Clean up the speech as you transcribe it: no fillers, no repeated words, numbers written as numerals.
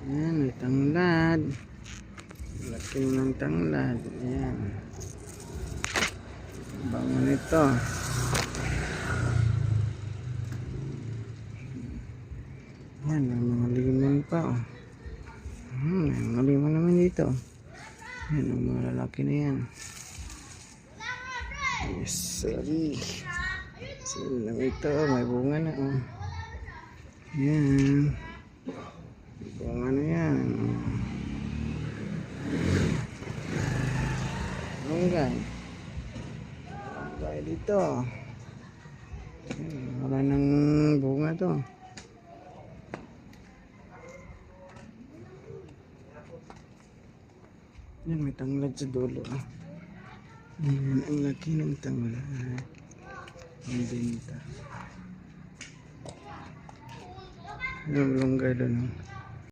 Ayan, may tanglad. Laki ng tanglad. Ayan. Bango nito. Ayan, may mga limon pa. Oh. May mga limon naman dito. Ayan, ang mga lalaki na yan. Yes, sorry. Sila ito, may bunga na. Oh. Ayan. May bunga na yan. Bunggay. Bunggay dito. Ayan, wala nang bunga to. Yan, may tanglad sa dulo. Ayan, ang laki ng tanglad. Ang benta. Yung lunggay doon.